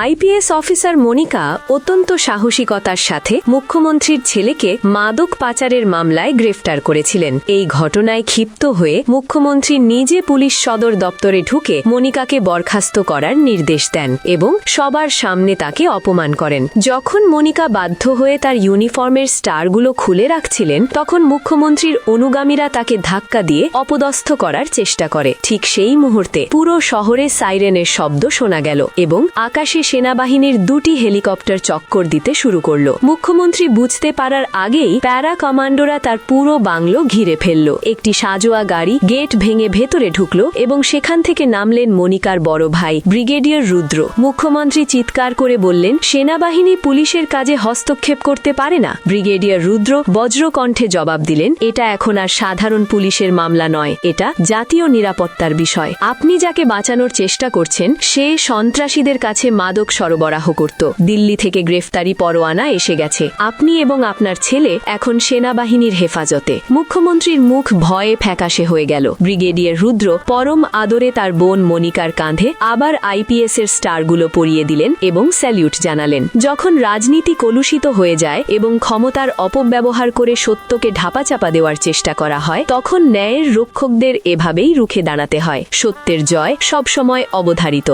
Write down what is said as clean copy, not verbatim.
IPS officer Monika অত্যন্ত সাহসিকতার সাথে মুখ্যমন্ত্রীর ছেলেকে মাদক পাচারের মামলায় গ্রেফতার করেছিলেন। এই ঘটনায় ক্ষিপ্ত হয়ে মুখ্যমন্ত্রী নিজে পুলিশ সদর দপ্তরে ঢুকে মনিকাকে বরখাস্ত করার নির্দেশ দেন এবং সবার সামনে তাকে অপমান করেন। যখন মনিকা বাধ্য হয়ে তার ইউনিফর্মের স্টারগুলো খুলে রাখছিলেন, তখন মুখ্যমন্ত্রীর অনুগামীরা তাকে ধাক্কা দিয়ে অপদস্থ করার চেষ্টা করে। ঠিক সেই মুহূর্তে পুরো শহরে সাইরেনের শব্দ শোনা গেল এবং আকাশে সেনাবাহিনীর 2টি হেলিকপ্টার চক্কর দিতে শুরু করল। মুখ্যমন্ত্রী বুঝতে পারার আগেই প্যারা কমান্ডোরা তার পুরো বাংলো ঘিরে ফেলল। একটি সাজোয়া গাড়ি গেট ভেঙে ভেতরে ঢুকল এবং সেখান থেকে নামলেন মনিকার বড় ভাই ব্রিগেডিয়ার রুদ্র। মুখ্যমন্ত্রী চিৎকার করে বললেন, সেনাবাহিনী পুলিশের কাজে হস্তক্ষেপ করতে পারে না। ব্রিগেডিয়ার রুদ্র বজ্রকণ্ঠে জবাব দিলেন, এটা এখন আর সাধারণ পুলিশের মামলা নয়, এটা জাতীয় নিরাপত্তার বিষয়। আপনি যাকে বাঁচানোর চেষ্টা করছেন সে সন্ত্রাসীদের কাছে মাদক সরবরাহ করত। দিল্লি থেকে গ্রেফতারি পরোয়ানা এসে গেছে। আপনি এবং আপনার ছেলে এখন সেনাবাহিনীর হেফাজতে। মুখ্যমন্ত্রীর মুখ ভয়ে ফ্যাকাশে হয়ে গেল। ব্রিগেডিয়ার রুদ্র পরম আদরে তার বোন মনিকার কাঁধে আবার আইপিএস এর স্টারগুলো পরিয়ে দিলেন এবং স্যালিউট জানালেন। যখন রাজনীতি কলুষিত হয়ে যায় এবং ক্ষমতার অপব্যবহার করে সত্যকে ঢাপাচাপা দেওয়ার চেষ্টা করা হয়, তখন ন্যায়ের রক্ষকদের এভাবেই রুখে দাঁড়াতে হয়। সত্যের জয় সবসময় অবধারিত।